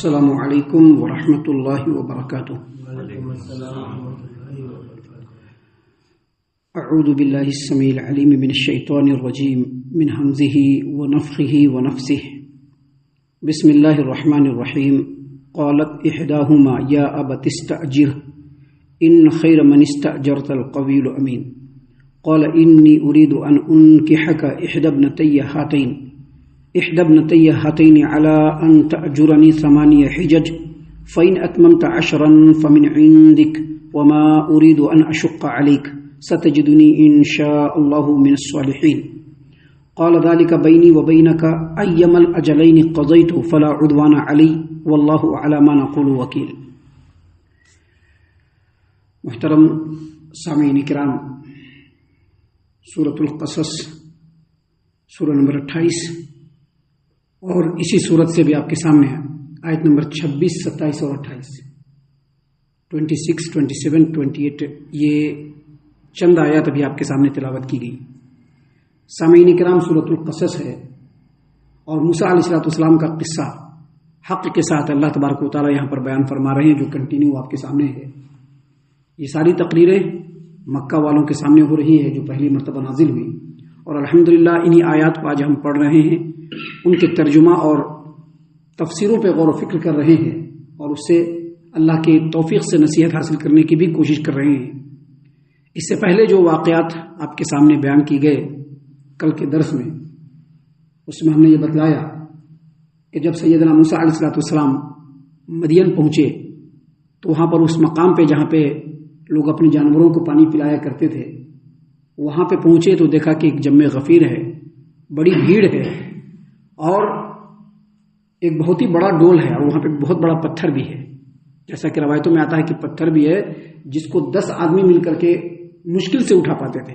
السلام علیکم ورحمۃ اللہ وبرکاتہ۔ اعوذ باللہ السمیع العلیم من الشیطان الرجیم من حمزہ ونفخہ ونفثہ۔ بسم اللہ الرحمن الرحیم۔ قالت احداہما یا ابت استأجرہ ان خیر من استأجرت القوی الامین۔ قال انی اريد ان انکحک احدى ابنتي هاتين على ان تأجرني 8 حجج فإن أتممت 10 فمن عندك وما أريد أن أشق عليك ستجدني إن شاء الله من الصالحين۔ قال ذلك بيني وبينك أيما الأجلين قضيت فلا عدوان علي والله على ما نقول وكيل۔ محترم سامعین کرام، سورۃ القصص سورہ نمبر 28 اور اسی صورت سے بھی آپ کے سامنے ہے آیت نمبر 26، 27 اور 28، 26، 27، 28، یہ چند آیات ابھی آپ کے سامنے تلاوت کی گئی۔ سامعین کرام، سورۃ القصص ہے اور موسیٰ علیہ السلام کا قصہ حق کے ساتھ اللہ تبارک و تعالیٰ یہاں پر بیان فرما رہے ہیں، جو کنٹینیو آپ کے سامنے ہے۔ یہ ساری تقریریں مکہ والوں کے سامنے ہو رہی ہے جو پہلی مرتبہ نازل ہوئی، اور الحمدللہ انہی آیات کو آج ہم پڑھ رہے ہیں، ان کے ترجمہ اور تفسیروں پہ غور و فکر کر رہے ہیں، اور اس سے اللہ کی توفیق سے نصیحت حاصل کرنے کی بھی کوشش کر رہے ہیں۔ اس سے پہلے جو واقعات آپ کے سامنے بیان کی گئے کل کے درس میں، اس میں ہم نے یہ بتلایا کہ جب سیدنا موسیٰ علیہ السلام مدین پہنچے تو وہاں پر اس مقام پہ جہاں پہ لوگ اپنے جانوروں کو پانی پلایا کرتے تھے، وہاں پہ پہنچے تو دیکھا کہ ایک جمع غفیر ہے، بڑی بھیڑ ہے، اور ایک بہت ہی بڑا ڈول ہے، اور وہاں پہ بہت بڑا پتھر بھی ہے، جیسا کہ روایتوں میں آتا ہے کہ پتھر بھی ہے جس کو 10 آدمی مل کر کے مشکل سے اٹھا پاتے تھے،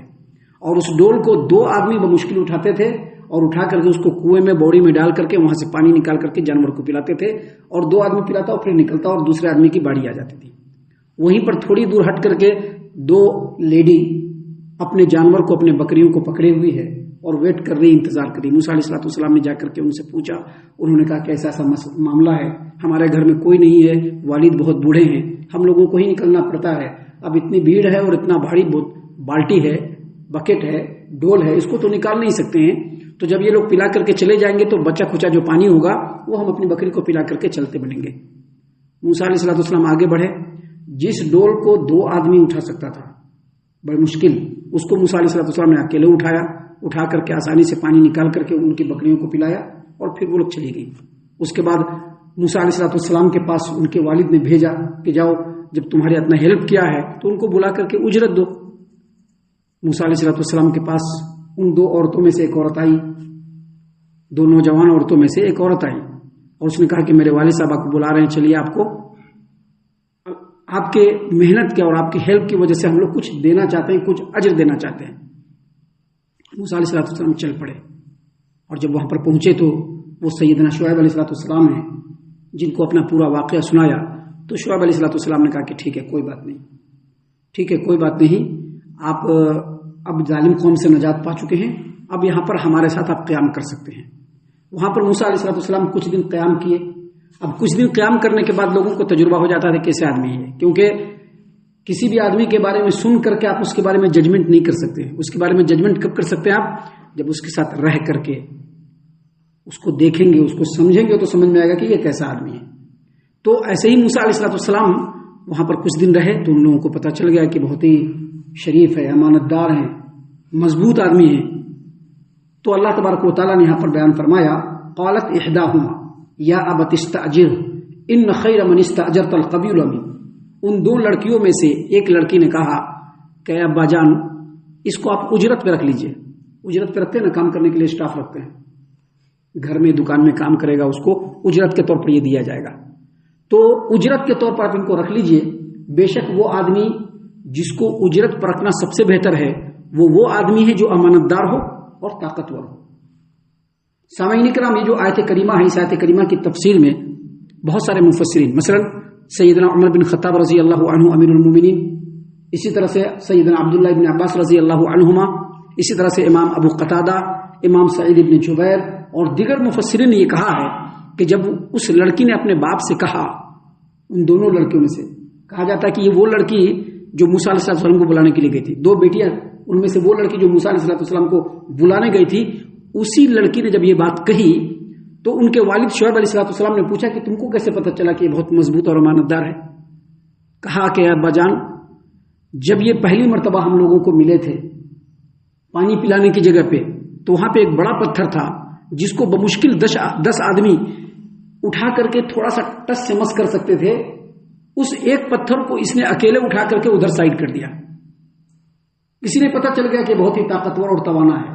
اور اس ڈول کو 2 آدمی بمشکل اٹھاتے تھے، اور اٹھا کر کے اس کو کنویں میں بوڑی میں ڈال کر کے وہاں سے پانی نکال کر کے جانور کو پلاتے تھے، اور 2 آدمی پلاتا اور پھر نکلتا اور دوسرے آدمی کی باری آ جاتی تھی۔ وہیں پر تھوڑی دور ہٹ کر کے 2 لیڈی اپنے جانور کو، اپنے بکریوں کو پکڑے ہوئی ہے اور ویٹ کر رہی، انتظار کر رہی۔ موسیٰ علیہ السلام نے جا کر کے ان سے پوچھا، انہوں نے کہا کہ ایسا معاملہ ہے، ہمارے گھر میں کوئی نہیں ہے، والد بہت بوڑھے ہیں، ہم لوگوں کو ہی نکلنا پڑتا ہے، اب اتنی بھیڑ ہے اور اتنا بھاری بالٹی ہے، بکٹ ہے، ڈول ہے، اس کو تو نکال نہیں سکتے ہیں، تو جب یہ لوگ پلا کر کے چلے جائیں گے تو بچا کھچا جو پانی ہوگا وہ ہم اپنی بکری کو پلا کر کے چلتے بنیں گے۔ موسیٰ علیہ السلام آگے بڑھے، جس ڈول کو 2 آدمی اٹھا سکتا تھا بڑی مشکل، اس کو موسیٰ علیہ السلام نے اکیلے اٹھا کر کے آسانی سے پانی نکال کر کے ان کی بکریوں کو پلایا، اور پھر وہ لوگ چلی گئی۔ اس کے بعد موسیٰ علیہ السلام کے پاس ان کے والد نے بھیجا کہ جاؤ، جب تمہاری اتنا ہیلپ کیا ہے تو ان کو بلا کر کے اجرت دو۔ موسیٰ علیہ السلام کے پاس ان 2 عورتوں میں سے ایک عورت آئی، 2 نوجوان عورتوں میں سے ایک عورت آئی، اور اس نے کہا کہ میرے والد صاحب آپ کو بلا رہے ہیں، چلیے آپ کو آپ کے محنت کے اور آپ کی ہیلپ کی وجہ سے ہم لوگ کچھ دینا چاہتے ہیں، کچھ اجر دینا چاہتے ہیں۔ موسیٰ علیہ السلام چل پڑے، اور جب وہاں پر پہنچے تو وہ سیدنا شعیب علیہ السلام ہیں جن کو اپنا پورا واقعہ سنایا، تو شعیب علیہ السلام نے کہا کہ ٹھیک ہے، کوئی بات نہیں، ٹھیک ہے، کوئی بات نہیں، آپ اب ظالم قوم سے نجات پا چکے ہیں، اب یہاں پر ہمارے ساتھ آپ قیام کر سکتے ہیں۔ وہاں پر موسیٰ علیہ السلام کچھ دن قیام کیے۔ اب کچھ دن قیام کرنے کے بعد لوگوں کو تجربہ ہو جاتا ہے کیسے آدمی ہے، کیونکہ کسی بھی آدمی کے بارے میں سن کر کے آپ اس کے بارے میں ججمنٹ نہیں کر سکتے۔ اس کے بارے میں ججمنٹ کب کر سکتے ہیں آپ؟ جب اس کے ساتھ رہ کر کے اس کو دیکھیں گے، اس کو سمجھیں گے، تو سمجھ میں آئے گا کہ یہ کیسا آدمی ہے۔ تو ایسے ہی موسیٰ علیہ السلام وہاں پر کچھ دن رہے تو ان لوگوں کو پتہ چل گیا کہ بہت ہی شریف ہے، امانت دار ہیں، مضبوط آدمی ہیں۔ تو اللہ تبارک و تعالیٰ نے یہاں پر بیان فرمایا، قالت احداہما یا ابت استأجر ان خیر من استأجرت القوی الامین۔ ان 2 لڑکیوں میں سے ایک لڑکی نے کہا کہ ابا جان، اس کو آپ اجرت پہ رکھ لیجئے۔ اجرت پہ رکھتے ہیں نا، کام کرنے کے لیے اسٹاف رکھتے ہیں، گھر میں دکان میں کام کرے گا، اس کو اجرت کے طور پر یہ دیا جائے گا، تو اجرت کے طور پر آپ ان کو رکھ لیجئے۔ بے شک وہ آدمی جس کو اجرت پر رکھنا سب سے بہتر ہے وہ آدمی ہے جو امانت دار ہو اور طاقتور ہو۔ سامعین کرام، یہ جو آیت کریمہ ہے، اس آیت کریمہ کی تفسیر میں بہت سارے مفسرین، مثلا سیدنا عمر بن خطاب رضی اللہ عنہ امیر المومنین، اسی طرح سے سیدنا عبداللہ بن عباس رضی اللہ عنہما، اسی طرح سے امام ابو قتادہ، امام سعید بن جبیر اور دیگر مفسرین نے یہ کہا ہے کہ جب اس لڑکی نے اپنے باپ سے کہا، ان دونوں لڑکیوں میں سے کہا جاتا ہے کہ یہ وہ لڑکی جو موسیٰ علیہ السلام کو بلانے کے لیے گئی تھی، دو بیٹیاں، ان میں سے وہ لڑکی جو موسیٰ علیہ السلام کو بلانے گئی تھی، اسی لڑکی نے جب یہ بات کہی تو ان کے والد شعیب علیہ السلام نے پوچھا کہ تم کو کیسے پتہ چلا کہ یہ بہت مضبوط اور امانت دار ہے؟ کہا کہ ابا جان، جب یہ پہلی مرتبہ ہم لوگوں کو ملے تھے پانی پلانے کی جگہ پہ، تو وہاں پہ ایک بڑا پتھر تھا جس کو بمشکل 10 آدمی اٹھا کر کے تھوڑا سا ٹس سے مس کر سکتے تھے، اس ایک پتھر کو اس نے اکیلے اٹھا کر کے ادھر سائڈ کر دیا۔ کسی نے پتہ چل گیا کہ بہت ہی طاقتور اور توانا ہے۔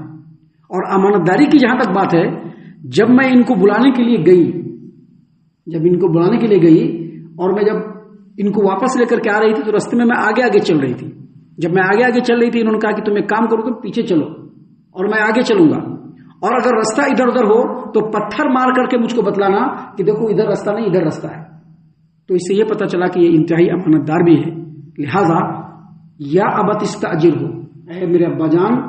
اور امانت داری کی جہاں تک بات ہے، جب میں ان کو بلانے کے لیے گئی اور میں جب ان کو واپس لے کر کے آ رہی تھی تو رستے میں آگے آگے چل رہی تھی۔ جب میں آگے آگے چل رہی تھی، انہوں نے کہا کہ تم ایک کام کرو، تم پیچھے چلو اور میں آگے چلوں گا، اور اگر رستہ ادھر ادھر ہو تو پتھر مار کر کے مجھ کو بتلانا کہ دیکھو ادھر رستہ نہیں، ادھر رستہ ہے۔ تو اس سے یہ پتہ چلا کہ یہ انتہائی امانت دار بھی ہے۔ لہذا یا ابت استاجر ہو، اے میرے ابا جان،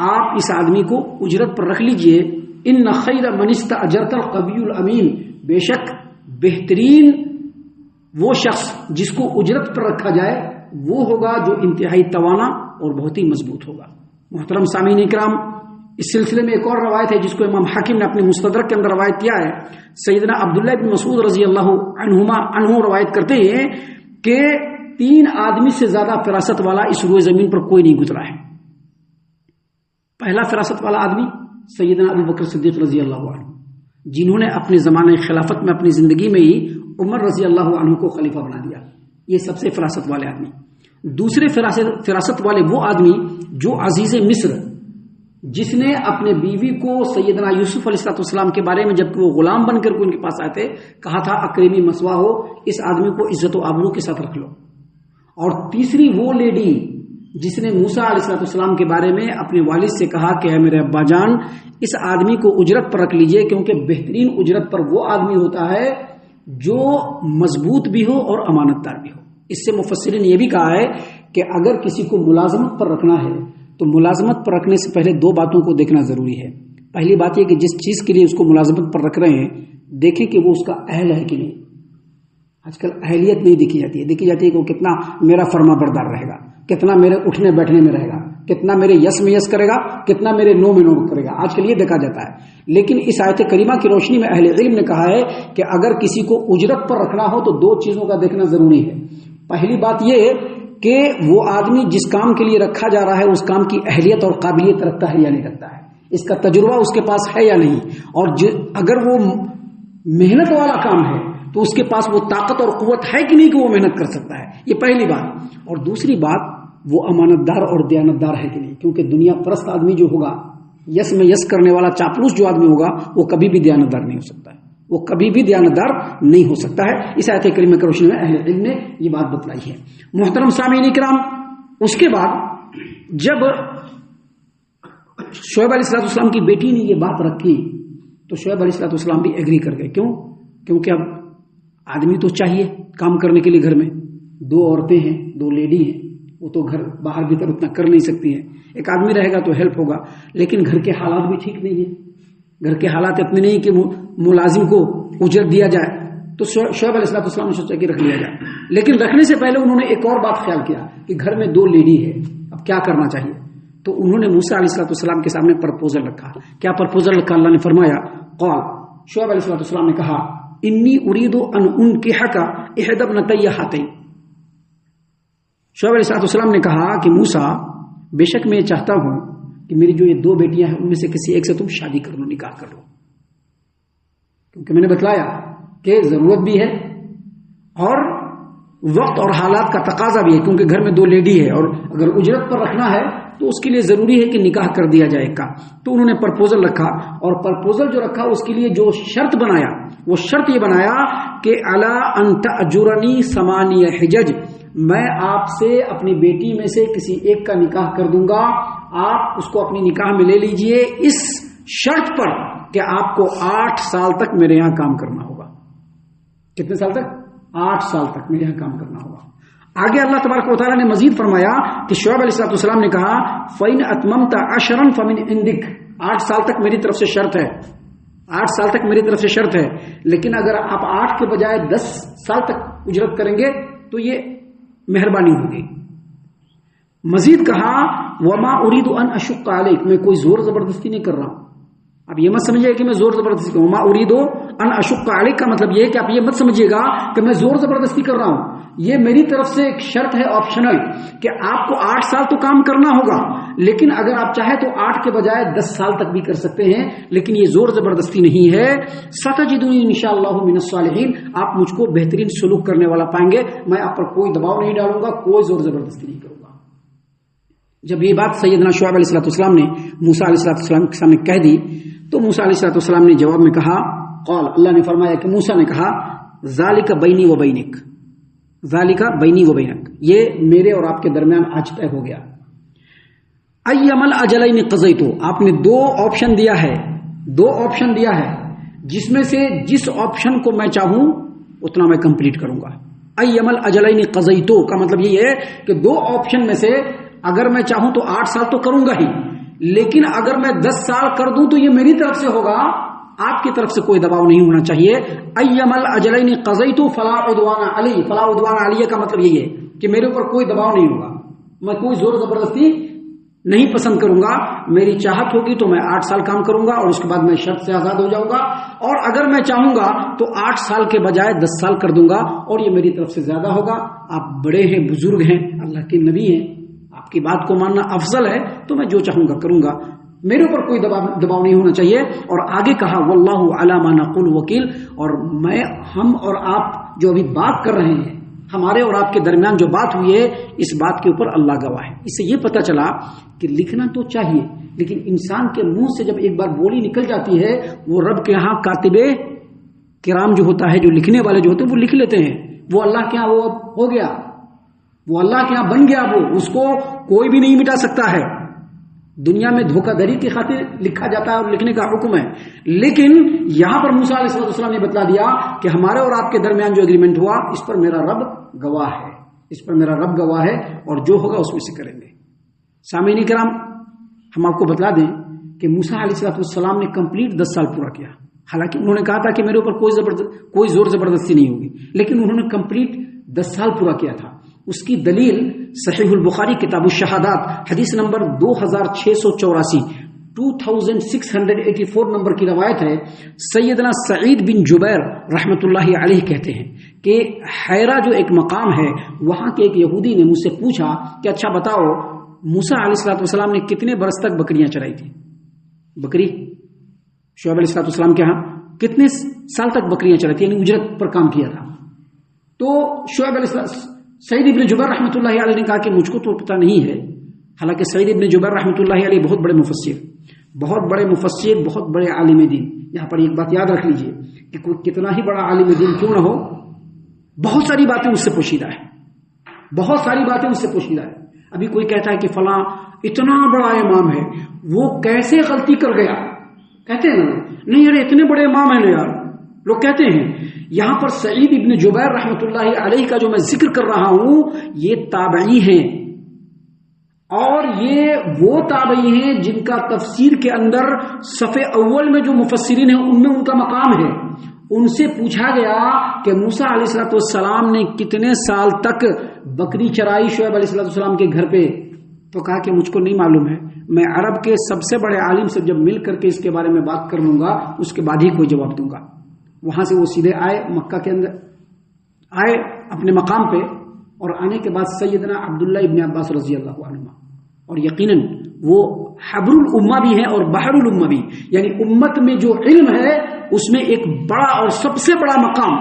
آپ اس آدمی کو اجرت پر رکھ لیجئے۔ ان خیر من استاجرت القوی الامین، بے شک بہترین وہ شخص جس کو اجرت پر رکھا جائے وہ ہوگا جو انتہائی توانا اور بہت ہی مضبوط ہوگا۔ محترم سامعین اکرام، اس سلسلے میں ایک اور روایت ہے جس کو امام حاکم نے اپنے مستدرک کے اندر روایت کیا ہے۔ سیدنا عبداللہ بن مسعود رضی اللہ عنہ روایت کرتے ہیں کہ 3 آدمی سے زیادہ فراست والا اس روئے زمین پر کوئی نہیں گزرا ہے۔ پہلا فراست والا آدمی سیدنا ابو بکر صدیق رضی اللہ عنہ، جنہوں نے اپنے زمانے خلافت میں اپنی زندگی میں ہی عمر رضی اللہ عنہ کو خلیفہ بنا دیا، یہ سب سے فراست والے آدمی۔ دوسرے فراست والے وہ آدمی جو عزیز مصر، جس نے اپنے بیوی کو سیدنا یوسف علیہ السلام کے بارے میں جب وہ غلام بن کر کے ان کے پاس آئے تھے کہا تھا اکرمی مسوا ہو، اس آدمی کو عزت و آبرو کے ساتھ رکھ لو۔ اور تیسری وہ لیڈی جس نے موسیٰ علیہ السلام کے بارے میں اپنے والد سے کہا کہ اے میرے ابا جان، اس آدمی کو اجرت پر رکھ لیجئے، کیونکہ بہترین اجرت پر وہ آدمی ہوتا ہے جو مضبوط بھی ہو اور امانت دار بھی ہو۔ اس سے مفسرین نے یہ بھی کہا ہے کہ اگر کسی کو ملازمت پر رکھنا ہے تو ملازمت پر رکھنے سے پہلے 2 باتوں کو دیکھنا ضروری ہے۔ پہلی بات یہ کہ جس چیز کے لیے اس کو ملازمت پر رکھ رہے ہیں دیکھیں کہ وہ اس کا اہل ہے کہ نہیں۔ آج کل اہلیت نہیں دیکھی جاتی ہے، دیکھی جاتی ہے کہ وہ کتنا میرا فرما بردار رہے گا، کتنا میرے اٹھنے بیٹھنے میں رہے گا، کتنا میرے یس میں یس کرے گا، کتنا میرے نو میں نو کرے گا۔ آج کل یہ دیکھا جاتا ہے، لیکن اس آیت کریمہ کی روشنی میں اہل علم نے کہا ہے کہ اگر کسی کو اجرت پر رکھنا ہو تو 2 چیزوں کا دیکھنا ضروری ہے۔ پہلی بات یہ کہ وہ آدمی جس کام کے لیے رکھا جا رہا ہے اس کام کی اہلیت اور قابلیت رکھتا ہے یا نہیں رکھتا ہے، اس کا تجربہ اس کے پاس ہے یا نہیں، اور اگر وہ محنت والا کام ہے تو اس کے پاس وہ طاقت اور قوت ہے کہ نہیں کہ وہ محنت کر سکتا ہے، یہ پہلی بات۔ اور دوسری بات، وہ امانت دار اور دیانت دار ہے کہ نہیں، کیونکہ دنیا پرست آدمی جو ہوگا، یس میں یس کرنے والا چاپلوس جو آدمی ہوگا، وہ کبھی بھی دیانت دار نہیں ہو سکتا ہے، وہ کبھی بھی دیانت دار نہیں ہو سکتا ہے۔ اس آیت کریمہ کی روشنی میں اہل علم نے یہ بات بتلائی ہے۔ محترم سامعین کرام، اس کے بعد جب شعیب علیہ السلام کی بیٹی نے یہ بات رکھی تو شعیب علیہ السلام بھی ایگری کر گئے۔ کیوں؟ کیونکہ اب آدمی تو چاہیے کام کرنے کے لیے، گھر میں 2 عورتیں ہیں، 2 لیڈی ہیں، وہ تو گھر باہر بھیتر اتنا کر نہیں سکتی ہیں، ایک آدمی رہے گا تو ہیلپ ہوگا، لیکن گھر کے حالات بھی ٹھیک نہیں ہیں، گھر کے حالات اتنے نہیں کہ ملازم کو اجرت دیا جائے، تو شعیب علیہ السلام نے سوچا کہ رکھ لیا جائے۔ لیکن رکھنے سے پہلے انہوں نے ایک اور بات خیال کیا کہ گھر میں 2 لیڈی ہے، اب کیا کرنا چاہیے، تو انہوں نے موسیٰ علیہ السلام کے سامنے پرپوزل رکھا۔ کیا پرپوزل رکھا؟ اللہ نے فرمایا قال، شعیب علیہ السلام نے کہا انی اريد ان انكحك احدى ابنتي هاتين۔ شعیب علیہ السلام نے کہا کہ موسیٰ، بے شک میں چاہتا ہوں کہ میری جو یہ 2 بیٹیاں ہیں ان میں سے کسی ایک سے تم شادی کر لو، نکاح کر لو، کیونکہ میں نے بتلایا کہ ضرورت بھی ہے اور وقت اور حالات کا تقاضا بھی ہے، کیونکہ گھر میں 2 لیڈی ہے اور اگر اجرت پر رکھنا ہے تو اس کے لیے ضروری ہے کہ نکاح کر دیا جائے کا۔ تو انہوں نے پرپوزل رکھا، اور پرپوزل جو رکھا اس کے لیے جو شرط بنایا وہ شرط یہ بنایا کہ الا ان تأجرنی 8 حجج، میں آپ سے اپنی بیٹی میں سے کسی ایک کا نکاح کر دوں گا، آپ اس کو اپنی نکاح میں لے لیجئے، اس شرط پر کہ آپ کو 8 سال تک میرے یہاں کام کرنا ہوگا۔ کتنے سال تک؟ 8 سال تک میرے یہاں کام کرنا ہوگا۔ آگے اللہ تبارک و تعالیٰ نے مزید فرمایا کہ شعیب علیہ السلام نے کہا فَإِنْ أَتْمَمْتَ 10 فَمِنْ عِنْدِكَ، 8 سال تک میری طرف سے شرط ہے، 8 سال تک میری طرف سے شرط ہے، لیکن اگر آپ 8 کے بجائے 10 سال تک اجرت کریں گے تو یہ مہربانی ہوگی۔ مزید کہا وما اريد ان اشق عليك، میں کوئی زور زبردستی نہیں کر رہا ہوں۔ اب یہ مت سمجھیے کہ میں زور زبردستی کروں، وما اريد ان اشق عليك کا مطلب یہ ہے کہ آپ یہ مت سمجھیے گا کہ میں زور زبردستی کر رہا ہوں۔ یہ میری طرف سے ایک شرط ہے آپشنل کہ آپ کو 8 سال تو کام کرنا ہوگا، لیکن اگر آپ چاہیں تو 8 کے بجائے 10 سال تک بھی کر سکتے ہیں، لیکن یہ زور زبردستی نہیں ہے۔ ستجدونی انشاءاللہ من الصالحین، آپ مجھ کو بہترین سلوک کرنے والا پائیں گے، میں آپ پر کوئی دباؤ نہیں ڈالوں گا، کوئی زور زبردستی نہیں کروں گا۔ جب یہ بات سیدنا شعیب علیہ السلام نے موسیٰ علیہ السلام کے سامنے کہہ دی تو موسیٰ علیہ السلام نے جواب میں کہا، قال، اللہ نے فرمایا کہ موسیٰ نے کہا، ذالک بینی و بینک، ذالک بینی و بینک، یہ میرے اور آپ کے درمیان آج طے ہو گیا۔ ایما الاجلین قضیتو، آپ نے 2 آپشن دیا ہے، جس میں سے جس آپشن کو میں چاہوں اتنا میں کمپلیٹ کروں گا۔ ایما الاجلین قضیتو کا مطلب یہ ہے کہ 2 آپشن میں سے اگر میں چاہوں تو 8 سال تو کروں گا ہی، لیکن اگر میں 10 سال کر دوں تو یہ میری طرف سے ہوگا، آپ کی طرف سے کوئی دباؤ نہیں ہونا چاہیے۔ ایما الاجلین قضیت فلا عدوان علی، فلا عدوان علی کا مطلب یہی ہے کہ میرے اوپر کوئی دباؤ نہیں ہوگا، میں کوئی زور زبردستی نہیں پسند کروں گا، میری چاہت ہوگی تو میں 8 سال کام کروں گا اور اس کے بعد میں شرط سے آزاد ہو جاؤں گا، اور اگر میں چاہوں گا تو 8 سال کے بجائے 10 سال کر دوں گا اور یہ میری طرف سے زیادہ ہوگا۔ آپ بڑے ہیں، بزرگ ہیں، اللہ کے نبی ہیں، آپ کی بات کو ماننا افضل ہے، تو میں جو چاہوں گا کروں گا، میرے اوپر کوئی دباؤ نہیں ہونا چاہیے۔ اور آگے کہا واللہ علی ما نقول وکیل، اور ہم اور آپ جو ابھی بات کر رہے ہیں، ہمارے اور آپ کے درمیان جو بات ہوئی ہے، اس بات کے اوپر اللہ گواہ ہے۔ اس سے یہ پتہ چلا کہ لکھنا تو چاہیے، لیکن انسان کے منہ سے جب ایک بار بولی نکل جاتی ہے، وہ رب کے ہاں کاتب کرام جو ہوتا ہے، جو لکھنے والے جو ہوتے ہیں، وہ لکھ لیتے ہیں، وہ اللہ کے ہاں وہ ہو گیا، وہ اللہ کے ہاں بن گیا، وہ اس کو کوئی بھی نہیں مٹا سکتا ہے۔ دنیا میں دھوکہ دھڑی کی خاطر لکھا جاتا ہے اور لکھنے کا حکم ہے، لیکن یہاں پر موسیٰ علیہ السلام نے بتلا دیا کہ ہمارے اور آپ کے درمیان جو اگریمنٹ ہوا، اس پر میرا رب گواہ ہے، اس پر میرا رب گواہ ہے، اور جو ہوگا اس میں سے کریں گے۔ سامعین کرام، ہم آپ کو بتلا دیں کہ موسیٰ علیہ السلام نے کمپلیٹ 10 سال پورا کیا، حالانکہ انہوں نے کہا تھا کہ میرے اوپر کوئی زور زبردستی نہیں ہوگی، لیکن انہوں نے کمپلیٹ 10 سال پورا کیا تھا۔ اس کی دلیل صحیح البخاری کتاب الشہادات حدیث نمبر 2684 2684 نمبر کی روایت ہے۔ سیدنا سعید بن جبیر رحمۃ اللہ علیہ کہتے ہیں کہ حیرہ جو ایک مقام ہے، وہاں کے ایک یہودی نے مجھ سے پوچھا کہ اچھا بتاؤ، موسیٰ علیہ السلام نے کتنے برس تک بکریاں چرائی تھی؟ بکری شعیب علیہ السلام کے ہاں کتنے سال تک بکریاں چرائی تھی، یعنی اجرت پر کام کیا تھا؟ تو شعیب علیہ سعید ابن جبیر رحمۃ اللہ علیہ نے کہا کہ مجھ کو تو پتہ نہیں ہے، حالانکہ سعید ابن جبیر رحمۃ اللہ علیہ بہت بڑے مفسر، بہت بڑے عالم دین۔ یہاں پر ایک بات یاد رکھ لیجئے کہ کوئی کتنا ہی بڑا عالم دین کیوں نہ ہو، بہت ساری باتیں اس سے پوشیدہ ہیں، ابھی کوئی کہتا ہے کہ فلاں اتنا بڑا امام ہے، وہ کیسے غلطی کر گیا، کہتے ہیں نا، نہیں یار اتنے بڑے امام ہیں نا یار، لوگ کہتے ہیں۔ یہاں پر سعید ابن جبیر رحمۃ اللہ علیہ کا جو میں ذکر کر رہا ہوں، یہ تابعی ہیں، اور یہ وہ تابعی ہیں جن کا تفسیر کے اندر صف اول میں جو مفسرین ہیں ان میں ان کا مقام ہے۔ ان سے پوچھا گیا کہ موسیٰ علیہ السلام نے کتنے سال تک بکری چرائی شعیب علیہ السلام کے گھر پہ؟ تو کہا کہ مجھ کو نہیں معلوم ہے، میں عرب کے سب سے بڑے عالم سے جب مل کر کے اس کے بارے میں بات کر لوں گا، اس کے بعد ہی کوئی جواب دوں گا۔ وہاں سے وہ سیدھے آئے، مکہ کے اندر آئے اپنے مقام پہ، اور آنے کے بعد سیدنا عبداللہ ابن عباس رضی اللہ عنہ، اور یقیناً وہ حبر الامہ بھی ہیں اور بحر الامہ بھی، یعنی امت میں جو علم ہے اس میں ایک بڑا اور سب سے بڑا مقام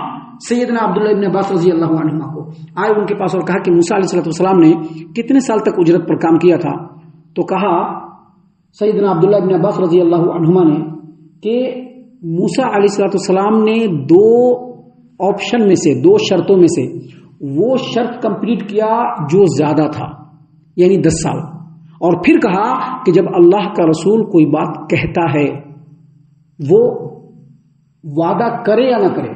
سیدنا عبداللہ ابن عباس رضی اللہ عنہ کو آئے ان کے پاس اور کہا کہ موسیٰ علیہ السلام نے کتنے سال تک اجرت پر کام کیا تھا؟ تو کہا سیدنا عبداللہ ابن عباس رضی اللہ عنہما نے کہ موسیٰ علیہ السلام نے 2 آپشن میں سے 2 شرطوں میں سے وہ شرط کمپلیٹ کیا جو زیادہ تھا، یعنی 10 سال، اور پھر کہا کہ جب اللہ کا رسول کوئی بات کہتا ہے وہ وعدہ کرے یا نہ کرے،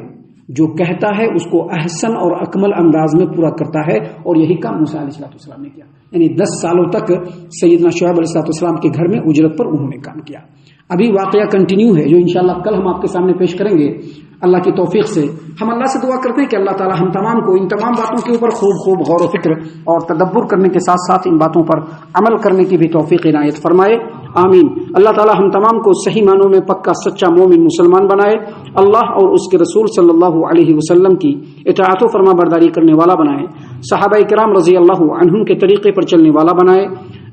جو کہتا ہے اس کو احسن اور اکمل انداز میں پورا کرتا ہے، اور یہی کام موسیٰ علیہ السلام نے کیا، یعنی 10 سالوں تک سیدنا شعیب علیہ السلام کے گھر میں اجرت پر انہوں نے کام کیا۔ ابھی واقعہ کنٹینیو ہے جو انشاءاللہ کل ہم آپ کے سامنے پیش کریں گے اللہ کی توفیق سے. ہم اللہ سے دعا کرتے ہیں کہ اللہ تعالی ہم تمام کو ان تمام باتوں کے اوپر خوب غور و فکر اور تدبر کرنے کے ساتھ ساتھ ان باتوں پر عمل کرنے کی بھی توفیق عنایت فرمائے. آمین. اللہ تعالی ہم تمام کو صحیح معنوں میں پکا سچا مومن مسلمان بنائے. اللہ اور اس کے رسول صلی اللہ علیہ وسلم کی اطاعت و فرما برداری کرنے والا بنائے. صحابہ کرام رضی اللہ عنہم کے طریقے پر چلنے والا بنائے.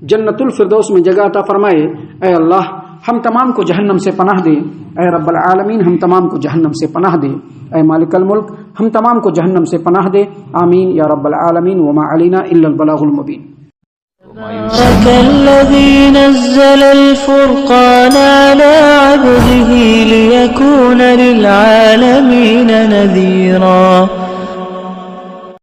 جنت الفردوس میں جگہ عطا فرمائے. اے اللہ ہم تمام کو جہنم سے پناہ دے. اے رب العالمین ہم تمام کو جہنم سے پناہ دے. اے مالک الملک ہم تمام کو جہنم سے پناہ دے. آمین یا رب العالمین. وما علینا الا البلاغ المبین. الذي نزل الفرقان على عبده ليكون للعالمين نذيرا